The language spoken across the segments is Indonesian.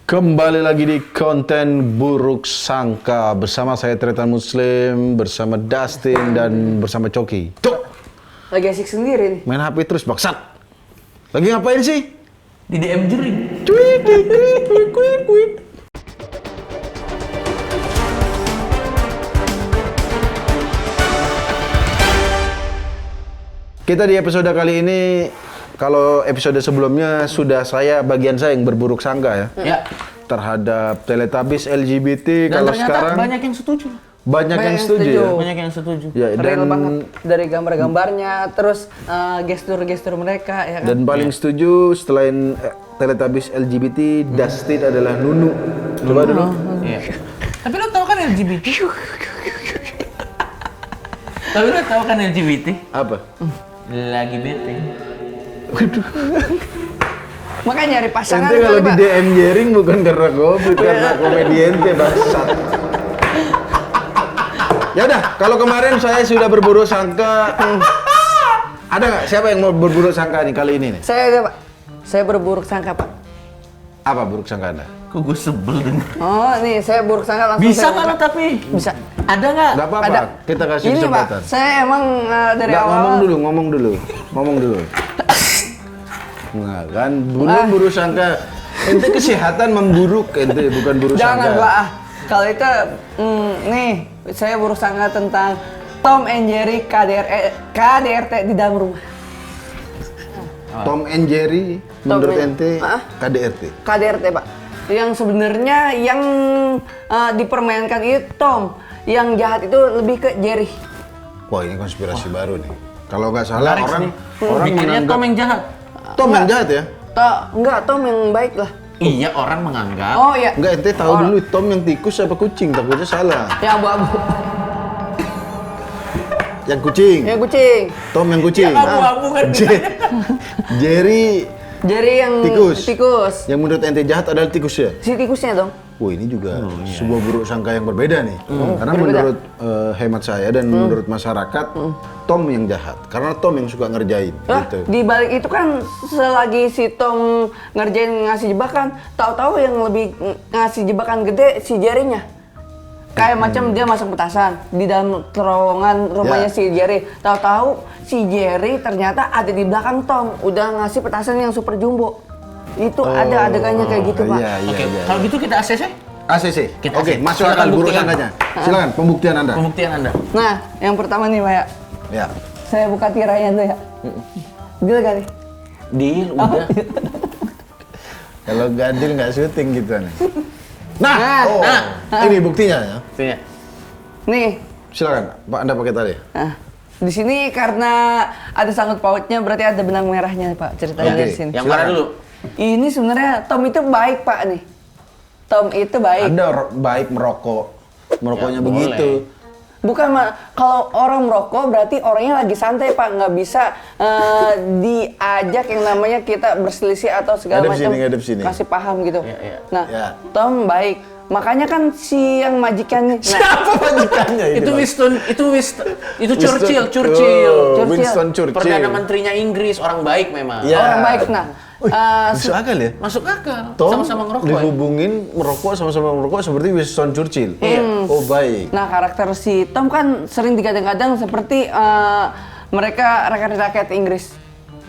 Kembali lagi di konten Buruk Sangka bersama saya Tretan Muslim, bersama Dustin dan bersama Coki. Cok, Lagi asik sendiri nih. main HP terus bangsat. Lagi ngapain sih? Di DM jering. Tweet, tweet, tweet, tweet, tweet, tweet. Kita di episode kali ini, kalau episode sebelumnya sudah bagian saya yang berburuk sangka ya. Ya. Terhadap Teletubbies LGBT. Dan Kalau ternyata sekarang banyak yang setuju. banyak yang setuju ya. Banyak yang setuju. Ya, Real banget dari gambar-gambarnya, terus gestur-gestur mereka ya kan. Dan paling setuju selain Teletubbies LGBT, Dustin adalah Nunu. Coba dulu. Iya. Tapi lo tau kan LGBT? Tapi lo tau kan LGBT? Apa? Lagi bete. Makanya nyari pasangan Ente kalau kali, di Pak. DM Jering bukan karena goblok, karena komedi ente bangsat. Ya udah, kalau kemarin saya sudah berburuk sangka. Ada nggak siapa yang mau berburuk sangka nih kali ini nih? Saya ada, Pak. Saya berburuk sangka, Pak. Apa buruk sangka Anda? Kok gue sebel denger. Oh, nih saya buruk sangka langsung. Bisa saya kan lo buka. tapi? Bisa. Ada nggak? Nggak apa-apa, Ada. kita kasih Ini, Pak. kesempatan. Saya emang dari Nggak, awal. ngomong dulu. Nggak kan, belum buruk sangka. Ente kesehatan memburuk, ente bukan buruk Jangan, sangka. Pak. Kalau itu nih, saya buruk sangka tentang Tom and Jerry KDRT di dalam rumah. Tom and Jerry, menurut ente KDRT. KDRT, Pak. Yang sebenarnya yang dipermainkan itu Tom, yang jahat itu lebih ke Jerry. Wah, ini konspirasi baru nih. Kalau nggak salah Menarik orang nih. orang Bikinnya menganggap Tom yang jahat. Tom yang jahat ya? Enggak, Tom yang baik lah. Iya, orang menganggap. Oh iya. Enggak, ente tahu dulu Tom yang tikus apa kucing, takutnya salah. Ya abu-abu. Yang kucing. Ya kucing. Tom yang kucing. Yang abu-abu kan Jerry Jerry yang tikus. Yang menurut ente jahat adalah tikus ya? Si tikusnya dong. Wah, ini juga sebuah buruk sangka yang berbeda nih. Karena berbeda. menurut hemat saya dan menurut masyarakat, Tom yang jahat. Karena Tom yang suka ngerjain Lah, gitu. di balik itu kan selagi si Tom ngerjain ngasih jebakan, tahu-tahu yang lebih ngasih jebakan gede si Jerry-nya. Kayak macam dia masuk petasan di dalam terowongan rumahnya Ya. si Jerry. Tahu-tahu si Jerry ternyata ada di belakang Tom, udah ngasih petasan yang super jumbo. Itu ada adegannya kayak gitu, Pak. Iya, Oke, iya. kalau gitu kita ACC? ACC. Kita Oke, ACC. masuk Silakan akal buruk buktikan. sangkanya. Silakan pembuktian Anda. Pembuktian Anda. Nah, yang pertama nih, Pak ya. Ya. Saya buka tirainya tuh ya. Deal kali. Deal, udah. Kalau gadil nggak syuting gitu nih. Nah, nah. ini buktinya ya. Iya. Nih, Silakan, Pak, Anda pakai tadi. nah, di sini karena ada sangkut pautnya berarti ada benang merahnya, Pak. Ceritanya Oke. di sini. Yang mana dulu? Ini sebenarnya Tom itu baik, Pak nih. Tom itu baik. Ada baik merokok. Merokoknya Ya, begitu. Bukan, kalau orang merokok berarti orangnya lagi santai, Pak. Nggak bisa diajak yang namanya kita berselisih atau segala Ngadep macam. sini, ngadep sini. Kasih paham gitu. Iya, iya. Nah, Ya. Tom baik. Makanya kan si yang majikannya. Nah, Siapa majikannya ini? Itu Bang? Winston, itu Churchill. Oh, Winston Churchill. Perdana Menterinya Inggris, orang baik memang. Ya. orang baik. Nah, Masuk akal ya? Masuk akal. Tom Sama-sama ngerokok. Ya? dihubungin merokok sama-sama merokok seperti Winston Churchill. Iya. Oh, baik. Nah, karakter si Tom kan sering digadang-gadang seperti mereka rakyat-rakyat Inggris.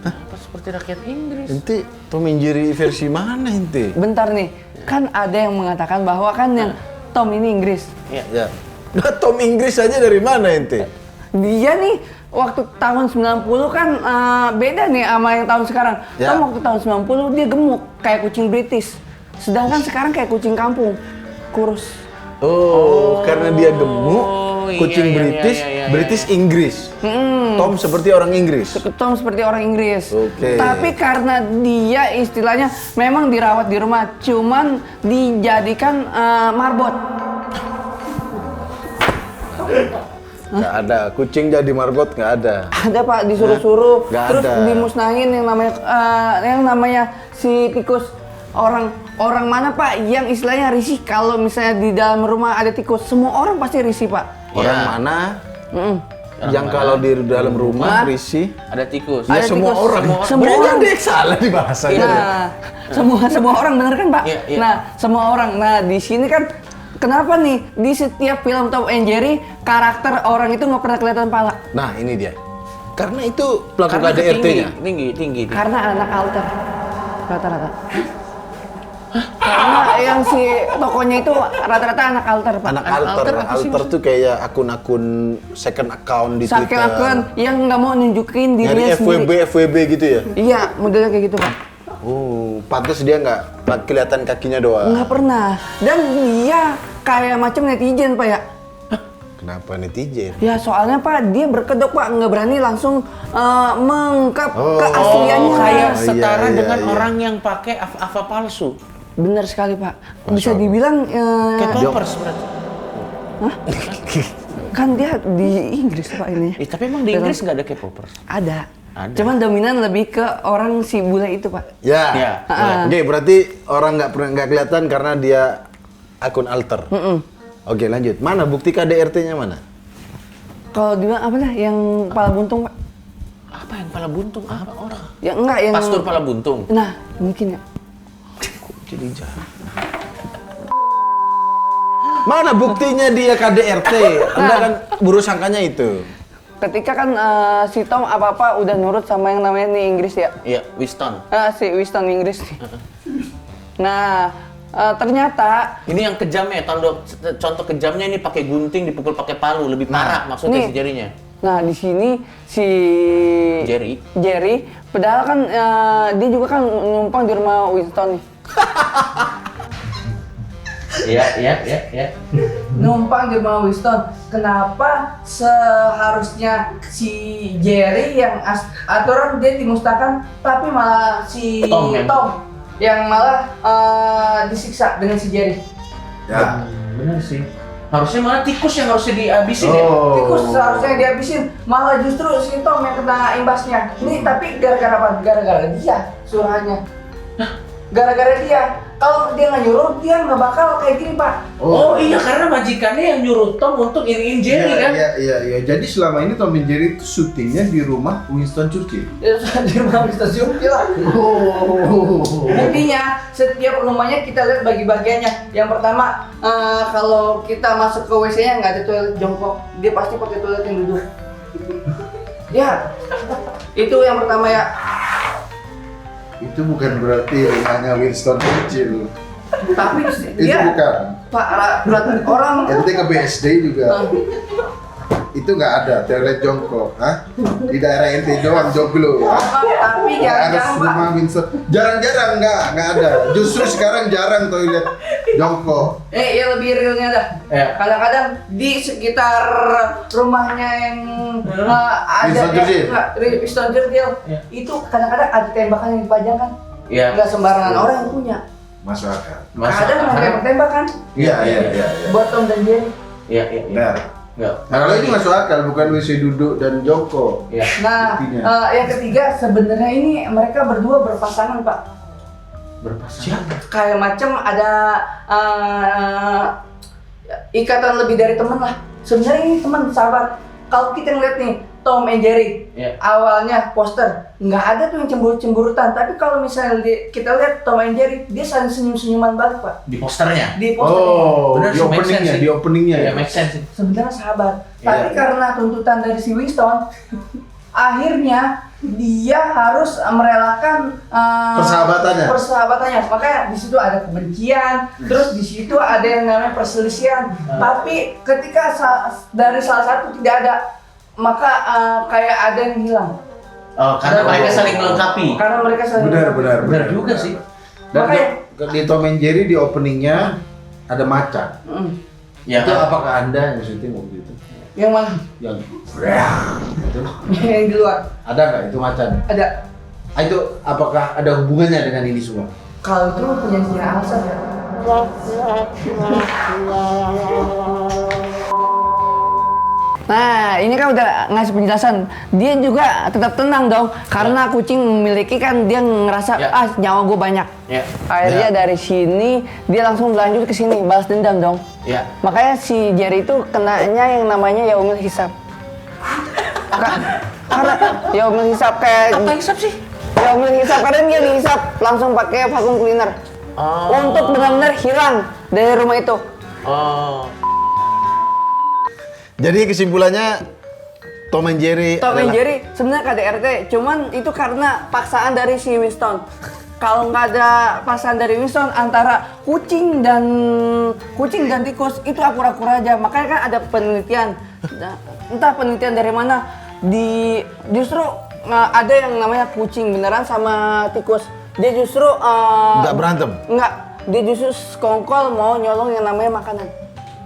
Apa seperti rakyat Inggris? Ente Tom and Jerry versi mana ente? Bentar nih, kan ada yang mengatakan bahwa kan yang Tom ini Inggris. Iya. Ya. Nah, Tom Inggris aja dari mana ente? Dia nih waktu tahun 90 kan beda nih sama yang tahun sekarang. Ya. Tom waktu tahun 90 dia gemuk kayak kucing British. Sedangkan sekarang kayak kucing kampung, kurus. Oh, karena dia gemuk, iya, kucing iya, British, iya, iya. British Inggris. Tom seperti orang Inggris. Tom seperti orang Inggris. Oke. Tapi karena dia istilahnya memang dirawat di rumah, cuman dijadikan marbot. Nggak ada, kucing jadi margot nggak ada. Ada, Pak, disuruh-suruh, Nggak terus ada. dimusnahin yang namanya si tikus. Orang mana, Pak, yang istilahnya risih kalau misalnya di dalam rumah ada tikus. Semua orang pasti risih, Pak. Orang Ya. mana? yang kalau di dalam rumah risih. Ada tikus. Ya Ada semua tikus. orang. Semua Berarti orang. dia salah di bahasanya. Nah, semua orang bener kan Pak? Iya, iya. Nah, semua orang. Nah, di sini kan kenapa nih di setiap film Tom and Jerry karakter orang itu nggak pernah kelihatan pala? Nah ini dia. Karena itu pelaku Karena KDRT-nya. tinggi. Karena anak alter rata-rata. Karena yang si tokonya itu rata-rata anak alter Pak. Anak alter apa sih tuh kayak akun-akun second account di Sakit Twitter. akun yang nggak mau nunjukin Nyari dirinya sendiri. FWB gitu ya. Iya, modelnya kayak gitu Pak. Oh, pantas dia nggak kelihatan kakinya doang. Nggak pernah. Dan dia kayak macam netizen Pak ya. Kenapa netizen? Ya soalnya Pak, dia berkedok Pak, nggak berani langsung mengungkap Oh. keasliannya. Kayak iya, setara iya, dengan iya. orang yang pakai ava palsu. Bener sekali Pak. Bisa Allah. dibilang Kayak poppers berarti. kan dia di Inggris Pak ini. Tapi emang di Inggris nggak ada K-popers. Ada. Ada. Cuman dominan lebih ke orang si bule itu Pak. Ya. Ya. Oke, berarti orang nggak kelihatan karena dia akun alter. Oke, lanjut. Mana bukti KDRT-nya mana? Kalau dibilang apa lah yang pala buntung Pak? Apa yang pala buntung? Apa orang? Ya enggak yang Pastur pala buntung. Nah, mungkin ya. Jadi jahat. Mana buktinya dia KDRT? Anda kan buru sangkanya itu. Ketika kan si Tom apa-apa udah nurut sama yang namanya nih Inggris ya. Iya, Winston. Si Winston Inggris nih. Nah, ternyata Ini yang kejamnya, contoh kejamnya ini pakai gunting dipukul pakai palu, lebih parah maksudnya nih. si jarinya. Nah, di sini si Jerry. padahal kan dia juga kan numpang di rumah Winston nih. Iya. Numpang di rumah Winston. Kenapa seharusnya si Jerry yang aturan dia dimusnahkan, tapi malah si Tom, kan? Tom yang malah disiksa dengan si Jerry? Ya. Benar sih. Harusnya malah tikus yang harusnya dihabisin ya. Tikus seharusnya yang dihabisin, malah justru si Tom yang kena imbasnya. Ini tapi gara-gara apa? Gara-gara dia suruhannya. Gara-gara dia. Kalau dia nggak nyuruh, dia nggak bakal kayak gini Pak. Oh iya, karena majikannya yang nyuruh Tom untuk iniin Jerry kan. Iya. Jadi selama ini Tom and Jerry itu syutingnya di rumah Winston Churchill. Ya di rumah Mr. Zumpi lah. Intinya setiap rumahnya kita lihat bagi-bagiannya. Yang pertama kalau kita masuk ke WC-nya nggak ada toilet jongkok, dia pasti pakai toilet yang duduk. Ya, itu yang pertama ya. Itu bukan berarti rumahnya Winston Churchill. Tapi Itu dia bukan. Pak orang Ente ke BSD juga. Itu nggak ada toilet jongkok, hah? Di daerah ente doang joglo, ya. tapi Harus jarang Pak. rumah Winston. Jarang-jarang nggak ada. Justru sekarang jarang toilet jongkok. Ya lebih realnya dah. Ya. Kadang-kadang di sekitar rumahnya yang ada Winston Churchill. Winston Churchill Ya. itu kadang-kadang ada tembakan yang dipajang kan. Iya. Nggak sembarangan orang yang punya. Masuk akal. Kadang mau tembak-tembak kan. Iya. Buat Tom dan Jerry. Iya. Benar. Enggak. Nah, kalau ini masuk akal, bukan WC duduk dan jongkok. Iya. Nah, Buktinya. yang ketiga sebenarnya ini mereka berdua berpasangan Pak. Berpasangan. Kayak macam ada ikatan lebih dari teman lah. Sebenarnya ini teman sahabat. Kalau kita ngeliat nih Tom and Jerry, Iya. awalnya poster nggak ada tuh yang cemburu-cemburutan. Tapi kalau misalnya kita lihat Tom and Jerry, dia saling senyum-senyuman balik Pak. Di posternya. Di poster. Oh, Benar di sih, make sense openingnya, sih. di openingnya Iya, ya. make sense sih. Sebenarnya sahabat. Iya. Tapi karena tuntutan dari si Winston, akhirnya dia harus merelakan persahabatannya. Makanya di situ ada kebencian, terus di situ ada yang namanya perselisihan. Tapi ketika dari salah satu tidak ada, maka kayak ada yang hilang. Oh, karena Dan- mereka saling melengkapi. Karena mereka saling Benar. Benar juga sih. Dan Makanya- di Tom and Jerry di openingnya ada macan. Ya Itu kan? apakah Anda yang syuting waktu itu? Yang mana? Yang itu Yang di luar ada nggak itu macan? ada. Itu apakah ada hubungannya dengan ini semua? Kalau itu punya si Alsa ya. Nah, ini kan udah ngasih penjelasan. Dia juga tetap tenang dong, karena kucing memiliki kan dia ngerasa Ya. nyawa gue banyak. Ya. Akhirnya dari sini dia langsung lanjut ke sini balas dendam dong. Ya. Makanya si Jerry itu kenanya yang namanya Yaumil Hisab. Karena ya menghisap kayak Apa hisap sih? ya menghisap kadang dia dihisap langsung pakai vacuum cleaner. Untuk benar-benar hilang dari rumah itu. Oh. Jadi kesimpulannya Tom and Jerry Tom and adalah- Jerry sebenarnya KDRT, cuman itu karena paksaan dari si Winston. Kalau nggak ada paksaan dari Winston antara kucing dan tikus itu akur-akur aja. Makanya kan ada penelitian, entah penelitian dari mana, justru ada yang namanya kucing beneran sama tikus. Dia justru Nggak berantem? Nggak, dia justru sekongkol mau nyolong yang namanya makanan.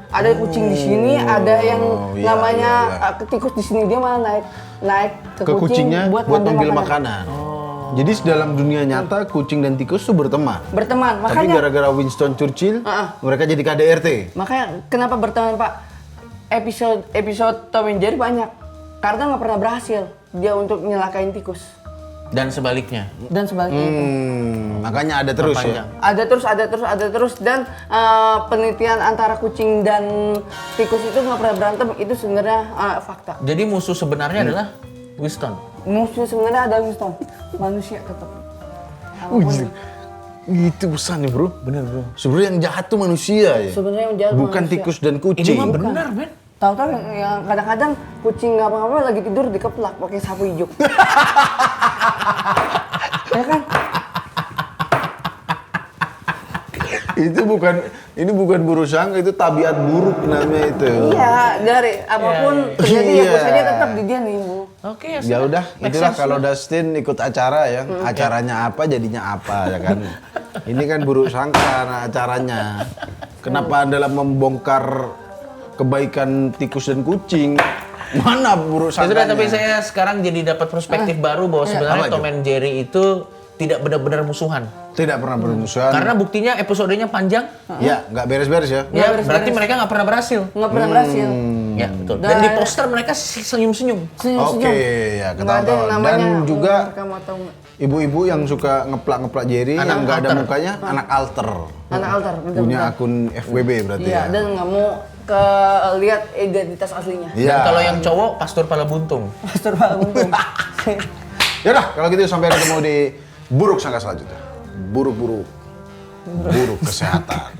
Ada kucing di sini, ada yang iya, namanya iya. tikus di sini, dia malah naik ke kucingnya buat ngambil makanan. Oh. Jadi dalam dunia nyata kucing dan tikus tuh berteman. Berteman, Tapi makanya gara-gara Winston Churchill, mereka jadi KDRT. makanya kenapa berteman Pak? Episode Tom and Jerry banyak karena nggak pernah berhasil dia untuk nyelakain tikus Dan sebaliknya. dan sebaliknya. Makanya ada terus ya. Ada terus dan penelitian antara kucing dan tikus itu nggak pernah berantem, itu sebenarnya fakta. Jadi musuh sebenarnya adalah Winston. Musuh sebenarnya ada Winston, manusia tetap. Apapun. Itu pesannya bro. Bener bro. Sebenarnya yang jahat tuh manusia ya. Sebenarnya yang jahat Bukan manusia. tikus dan Ini kucing. mah benar, men. Tahu-tahu yang kadang-kadang kucing nggak apa-apa lagi tidur dikeplak pakai sapu hijau. Ya kan? Ini bukan buruk sangka, itu tabiat buruk namanya itu. Iya, dari apapun terjadi ya bos aja tetap di dia nih, Bu. Oke, Ya udah, itulah kalau Dustin ikut acara ya, acaranya apa jadinya apa ya kan. Ini kan buruk sangka nah, acaranya. Kenapa dalam membongkar kebaikan tikus dan kucing? Mana buruk Ya sudah, sangkanya? tapi saya sekarang jadi dapat perspektif baru bahwa sebenarnya Apa Tom itu? and Jerry itu tidak benar-benar musuhan. Tidak pernah bermusuhan. Karena buktinya episodenya panjang. Ya, nggak beres-beres ya. Ya, beres-beres. berarti mereka nggak pernah berhasil. Nggak pernah berhasil. Ya, betul. Dan di poster mereka senyum-senyum. Senyum-senyum. Oke, ya Nggak ada yang ketawa-tawa. namanya Dan juga mereka mau tahu nggak? ibu-ibu yang suka ngeplak-ngeplak Jerry Anak yang nggak ada alter. mukanya, anak alter. Anak altar, betul. Punya akun FWB berarti Iya, ya. dan nggak mau lihat identitas aslinya. Iya. Dan kalau yang cowok, Pastor Pala Buntung. Pastor Pak Untung. Ya udah, kalau gitu sampai ketemu di buruk sangka selanjutnya. Buruk kesehatan.